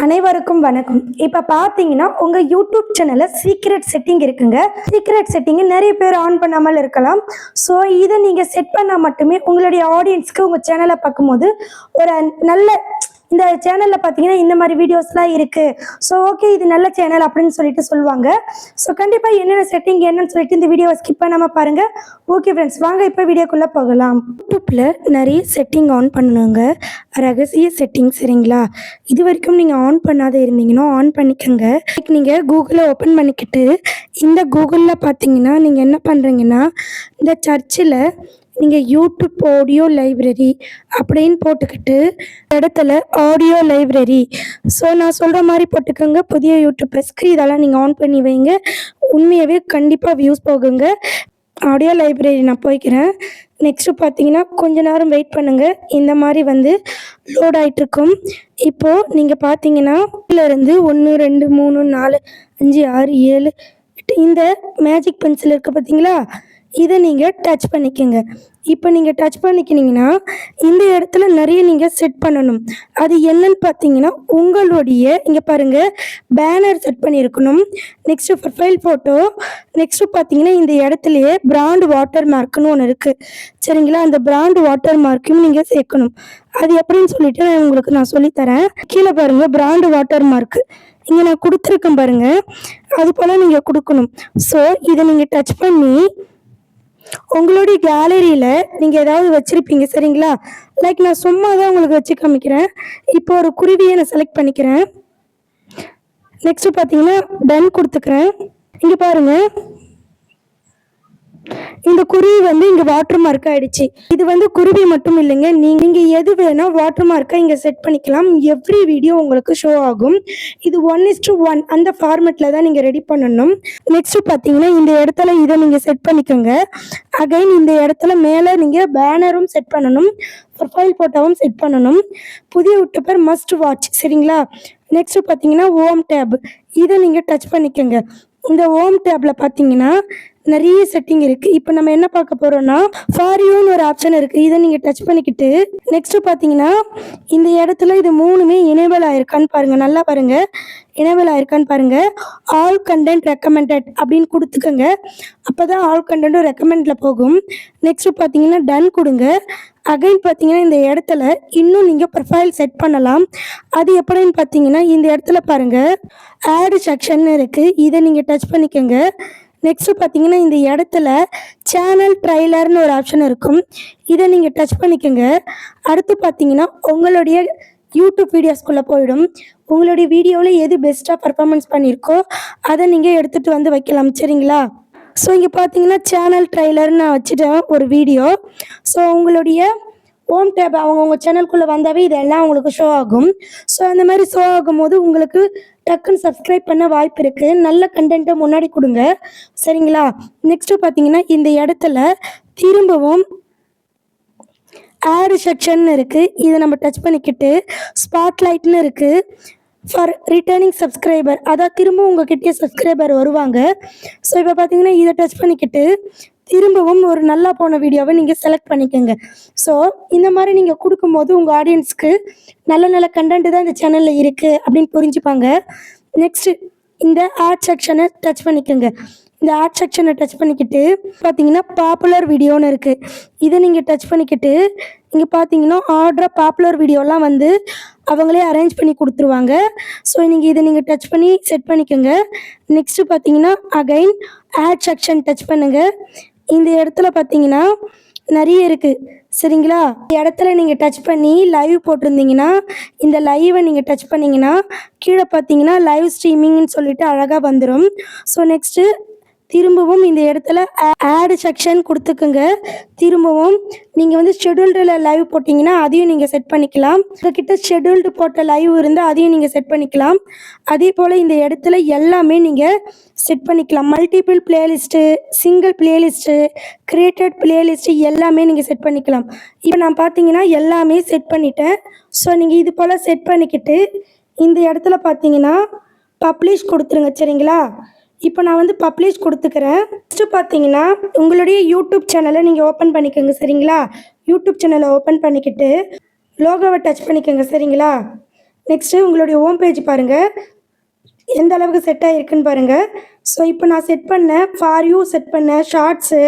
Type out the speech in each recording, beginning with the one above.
அனைவருக்கும் வணக்கம். இப்போ பார்த்தீங்கன்னா உங்கள் யூடியூப் சேனலில் சீக்ரெட் செட்டிங் இருக்குங்க. சீக்ரெட் செட்டிங்கை நிறைய பேர் ஆன் பண்ணாமல் இருக்கலாம். ஸோ இதை நீங்கள் செட் பண்ணால் மட்டுமே உங்களுடைய ஆடியன்ஸ்க்கு உங்கள் சேனலை பார்க்கும்போது ஒரு நல்ல இந்த சேனலில் பார்த்தீங்கன்னா இந்த மாதிரி வீடியோஸ்லாம் இருக்குது, ஸோ ஓகே இது நல்ல சேனல் அப்படின்னு சொல்லிட்டு சொல்லுவாங்க. ஸோ கண்டிப்பாக என்னென்ன செட்டிங் என்னன்னு சொல்லிட்டு இந்த வீடியோவை ஸ்கிப் பண்ணாமல் பாருங்கள். ஓகே ஃப்ரெண்ட்ஸ், வாங்க இப்போ வீடியோக்குள்ளே போகலாம். யூடியூப்பில் நிறைய செட்டிங் ஆன் பண்ணணுங்க, ரகசிய செட்டிங். சரிங்களா? இது வரைக்கும் நீங்கள் ஆன் பண்ணாத இருந்தீங்கன்னா ஆன் பண்ணிக்கோங்க. நீங்கள் கூகுளை ஓப்பன் பண்ணிக்கிட்டு இந்த கூகுளில் பார்த்தீங்கன்னா நீங்கள் என்ன பண்ணுறீங்கன்னா இந்த சர்ச்சில் நீங்கள் யூடியூப் ஆடியோ லைப்ரரி அப்படின்னு போட்டுக்கிட்டு இடத்துல ஆடியோ லைப்ரரி, ஸோ நான் சொல்கிற மாதிரி போட்டுக்கோங்க. புதிய யூடியூபர்ஸ்க்கு இதெல்லாம் நீங்கள் ஆன் பண்ணி வைங்க, உண்மையாகவே கண்டிப்பாக வியூஸ் போகுங்க. ஆடியோ லைப்ரரி நான் போய்க்கிறேன். நெக்ஸ்ட்டு பார்த்தீங்கன்னா கொஞ்ச நேரம் வெயிட் பண்ணுங்கள், இந்த மாதிரி லோட் ஆகிட்டுருக்கும். இப்போது நீங்கள் பார்த்தீங்கன்னா இதிலேருந்து 1 2 3 4 5 6 7 8 இந்த மேஜிக் பென்சில் இருக்குது பார்த்தீங்களா, இதை நீங்கள் டச் பண்ணிக்கோங்க. இப்போ நீங்கள் டச் பண்ணிக்கினீங்கன்னா இந்த இடத்துல நிறைய நீங்கள் செட் பண்ணணும். அது என்னன்னு பார்த்தீங்கன்னா உங்களுடைய இங்கே பாருங்கள் பேனர் செட் பண்ணியிருக்கணும். நெக்ஸ்ட்டு ப்ரொஃபைல் ஃபோட்டோ, நெக்ஸ்ட்டு பார்த்தீங்கன்னா இந்த இடத்துலையே பிராண்ட் வாட்டர் மார்க்குன்னு ஒன்று இருக்குது. சரிங்களா? அந்த பிராண்ட் வாட்டர் மார்க்கையும் நீங்கள் சேர்க்கணும். அது எப்படின்னு சொல்லிட்டு நான் சொல்லித்தரேன். கீழே பாருங்கள் பிராண்ட் வாட்டர் மார்க்கு இங்கே நான் கொடுத்துருக்கேன் பாருங்கள், அது போல் நீங்கள் கொடுக்கணும். ஸோ இதை நீங்கள் டச் பண்ணி உங்களுடைய கேலரியில் நீங்கள் ஏதாவது வச்சுருப்பீங்க. சரிங்களா? லைக் நான் சும்மா தான் உங்களுக்கு வச்சு காமிக்கிறேன். இப்போ ஒரு குருவியை நான் செலக்ட் பண்ணிக்கிறேன். நெக்ஸ்ட்டு பார்த்தீங்கன்னா டன் கொடுத்துக்கிறேன். இங்கே பாருங்கள், இந்த குருவி இங்கே வாட்டர் மார்க் ஆகிடுச்சு. இது குருவி மட்டும் இல்லைங்க, நீங்கள் எது வேணால் வாட்டர் மார்க்கை இங்கே செட் பண்ணிக்கலாம். எவ்ரி வீடியோ உங்களுக்கு ஷோ ஆகும். இது 1:1 அந்த ஃபார்மெட்டில் தான் நீங்கள் ரெடி பண்ணணும். நெக்ஸ்ட்டு பார்த்தீங்கன்னா இந்த இடத்துல இதை நீங்கள் செட் பண்ணிக்கோங்க. அகைன் இந்த இடத்துல மேலே நீங்கள் பேனரும் செட் பண்ணணும், ப்ரொஃபைல் ஃபோட்டோவும் செட் பண்ணணும். புதிய யூடியூபர் மஸ்ட் வாட்ச். சரிங்களா? நெக்ஸ்ட்டு பார்த்தீங்கன்னா ஹோம் டேப், இதை நீங்கள் டச் பண்ணிக்கோங்க. இந்த ஹோம் டேப்பில் பார்த்தீங்கன்னா நிறைய செட்டிங் இருக்குது. இப்போ நம்ம என்ன பார்க்க போகிறோம்னா ஃபார் யூன்னு ஒரு ஆப்ஷன் இருக்குது, இதை நீங்கள் டச் பண்ணிக்கிட்டு நெக்ஸ்ட்டு பார்த்தீங்கன்னா இந்த இடத்துல இது 3மே எனேபிள் ஆயிருக்கான்னு பாருங்கள். நல்லா பாருங்கள், எனேபிள் ஆயிருக்கான்னு பாருங்கள். ஆல் கண்டென்ட் ரெக்கமெண்டட் அப்படின்னு கொடுத்துக்கோங்க, அப்போ தான் ஆல் கண்டென்ட்டும் ரெக்கமெண்டில் போகும். நெக்ஸ்ட்டு பார்த்தீங்கன்னா டன் கொடுங்க. அகைன் பார்த்தீங்கன்னா இந்த இடத்துல இன்னும் நீங்கள் ப்ரொஃபைல் செட் பண்ணலாம். அது எப்படின்னு பார்த்தீங்கன்னா இந்த இடத்துல பாருங்கள் ஆட் செக்ஷன் இருக்குது, இதை நீங்கள் டச் பண்ணிக்கோங்க. நெக்ஸ்ட்டு பார்த்தீங்கன்னா இந்த இடத்துல சேனல் ட்ரைலர்னு ஒரு ஆப்ஷன் இருக்கும், இதை நீங்கள் டச் பண்ணிக்கோங்க. அடுத்து பார்த்தீங்கன்னா உங்களுடைய யூடியூப் வீடியோஸ்குள்ளே போயிடும். உங்களுடைய வீடியோவில் எது பெஸ்ட்டாக பர்ஃபார்மன்ஸ் பண்ணியிருக்கோ அதை நீங்கள் எடுத்துகிட்டு வைக்கலாம். சரிங்களா? ஸோ இங்கே பார்த்தீங்கன்னா சேனல் ட்ரைலர்னு நான் வச்சுட்டேன் ஒரு வீடியோ. ஸோ உங்களுடைய ஹோம் டேப் அவங்கவுங்க சேனலுக்குள்ளே வந்தாவே இதெல்லாம் உங்களுக்கு ஷோ ஆகும். ஸோ அந்த மாதிரி ஷோ ஆகும்போது உங்களுக்கு டக்குன்னு சப்ஸ்கிரைப் பண்ண வாய்ப்பு இருக்குது. நல்ல கண்டென்ட்டை முன்னாடி கொடுங்க. சரிங்களா? நெக்ஸ்ட்டு பார்த்தீங்கன்னா இந்த இடத்துல திரும்பவும் ஆட் செக்ஷன் இருக்குது, இதை நம்ம டச் பண்ணிக்கிட்டு ஸ்பாட்லைட்னு இருக்குது ஃபார் ரிட்டர்னிங் சப்ஸ்கிரைபர், அதான் திரும்ப உங்ககிட்டயே சப்ஸ்கிரைபர் வருவாங்க. ஸோ இப்போ பார்த்தீங்கன்னா இதை டச் பண்ணிக்கிட்டு திரும்பவும் ஒரு நல்லா போன வீடியோவை நீங்கள் செலக்ட் பண்ணிக்கோங்க. ஸோ இந்த மாதிரி நீங்கள் கொடுக்கும்போது உங்கள் ஆடியன்ஸ்க்கு நல்ல நல்ல கண்டென்ட் தான் இந்த சேனலில் இருக்குது அப்படின்னு புரிஞ்சுப்பாங்க. நெக்ஸ்ட்டு இந்த ஆட் செக்ஷனை டச் பண்ணிக்கோங்க. இந்த ஆட் செக்ஷனை டச் பண்ணிக்கிட்டு பார்த்தீங்கன்னா பாப்புலர் வீடியோன்னு இருக்குது, இதை நீங்கள் டச் பண்ணிக்கிட்டு இங்கே பார்த்தீங்கன்னா ஆர்டராக பாப்புலர் வீடியோலாம் அவங்களே அரேஞ்ச் பண்ணி கொடுத்துருவாங்க. ஸோ இதை நீங்கள் டச் பண்ணி செட் பண்ணிக்கோங்க. நெக்ஸ்ட்டு பார்த்தீங்கன்னா அகைன் ஆட் செக்ஷன் டச் பண்ணுங்கள். இந்த இடத்துல பார்த்தீங்கன்னா நிறைய இருக்குது. சரிங்களா? இந்த இடத்துல நீங்கள் டச் பண்ணி லைவ் போட்டிருந்தீங்கன்னா இந்த லைவை நீங்கள் டச் பண்ணிங்கன்னா கீழே பார்த்தீங்கன்னா லைவ் ஸ்ட்ரீமிங்னு சொல்லிட்டு அழகாக வந்துடும். ஸோ நெக்ஸ்ட்டு திரும்பவும் இந்த இடத்துல ஆட் செக்ஷன் கொடுத்துக்குங்க. திரும்பவும் நீங்கள் ஷெட்யூல்டில் லைவ் போட்டிங்கன்னா அதையும் நீங்கள் செட் பண்ணிக்கலாம். உங்ககிட்ட ஷெட்யூல்டு போட்ட லைவ் இருந்தால் அதையும் நீங்கள் செட் பண்ணிக்கலாம். அதே போல் இந்த இடத்துல எல்லாமே நீங்கள் செட் பண்ணிக்கலாம். Multiple playlist, single playlist, created playlist எல்லாமே நீங்கள் செட் பண்ணிக்கலாம். இப்போ நான் பார்த்தீங்கன்னா எல்லாமே செட் பண்ணிட்டேன். ஸோ நீங்கள் இது போல் செட் பண்ணிக்கிட்டு இந்த இடத்துல பார்த்தீங்கன்னா பப்ளிஷ் கொடுத்துருங்க. சரிங்களா? இப்போ நான் பப்ளிஷ் கொடுத்துக்கிறேன். நெக்ஸ்ட்டு பார்த்தீங்கன்னா உங்களுடைய யூடியூப் சேனலை நீங்கள் ஓப்பன் பண்ணிக்கோங்க. சரிங்களா? யூடியூப் சேனலை ஓப்பன் பண்ணிக்கிட்டு லோகோவை டச் பண்ணிக்கோங்க. சரிங்களா? நெக்ஸ்ட்டு உங்களுடைய ஹோம் பேஜ் பாருங்கள் எந்த அளவுக்கு செட் ஆகிருக்குன்னு பாருங்கள். ஸோ இப்போ நான் செட் பண்ணேன், ஃபார் யூ செட் பண்ணேன், ஷார்ட்ஸு,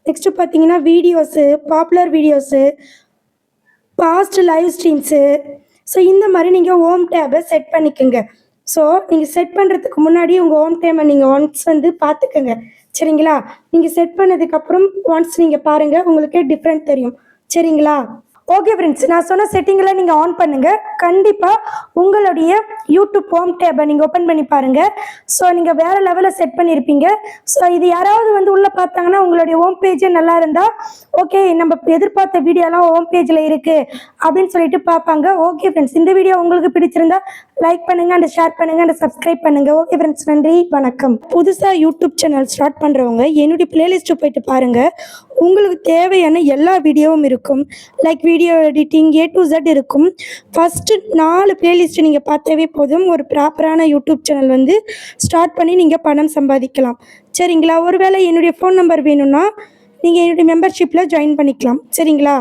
நெக்ஸ்ட்டு பார்த்தீங்கன்னா videos, popular videos, past live streams. So இந்த மாதிரி நீங்கள் ஹோம் டேபை செட் பண்ணிக்கோங்க. ஸோ நீங்கள் செட் பண்ணுறதுக்கு முன்னாடி உங்கள் ஹோம் டேமை நீங்கள் ஒன்ஸ் வந்து பார்த்துக்கோங்க. சரிங்களா? நீங்கள் செட் பண்ணதுக்கப்புறம் ஒன்ஸ் நீங்கள் பாருங்கள், உங்களுக்கே டிஃப்ரெண்ட் தெரியும். சரிங்களா? ஓகே ஃப்ரெண்ட்ஸ், நான் சொன்ன செட்டிங்கெல்லாம் நீங்கள் ஆன் பண்ணுங்கள். கண்டிப்பாக உங்களுடைய யூடியூப் ஹோம் டேபை நீங்கள் ஓப்பன் பண்ணி பாருங்கள். ஸோ நீங்கள் வேறு லெவலில் செட் பண்ணியிருப்பீங்க. ஸோ இது யாராவது வந்து உள்ளே பார்த்தாங்கன்னா உங்களுடைய ஹோம் பேஜே நல்லா இருந்தால் ஓகே நம்ம எதிர்பார்த்த வீடியோலாம் ஹோம் பேஜில் இருக்குது அப்படின்னு சொல்லிட்டு பார்ப்பாங்க. ஓகே ஃப்ரெண்ட்ஸ், இந்த வீடியோ உங்களுக்கு பிடிச்சிருந்தா லைக் பண்ணுங்கள் அண்ட் ஷேர் பண்ணுங்கள் அண்ட் சப்ஸ்கிரைப் பண்ணுங்கள். ஓகே ஃப்ரெண்ட்ஸ், நன்றி, வணக்கம். புதுசாக யூடியூப் சேனல் ஸ்டார்ட் பண்ணுறவங்க என்னுடைய பிளேலிஸ்ட்டு போயிட்டு பாருங்கள். உங்களுக்கு தேவையான எல்லா வீடியோவும் இருக்கும். Like video editing A to Z இருக்கும். ஃபஸ்ட்டு 4 பிளேலிஸ்ட்டு நீங்கள் பார்த்தாவே போதும். ஒரு ப்ராப்பரான யூடியூப் சேனல் வந்து ஸ்டார்ட் பண்ணி நீங்கள் பணம் சம்பாதிக்கலாம். சரிங்களா? ஒருவேளை என்னுடைய ஃபோன் நம்பர் வேணும்னா நீங்கள் என்னுடைய மெம்பர்ஷிப்பில் ஜாயின் பண்ணிக்கலாம். சரிங்களா?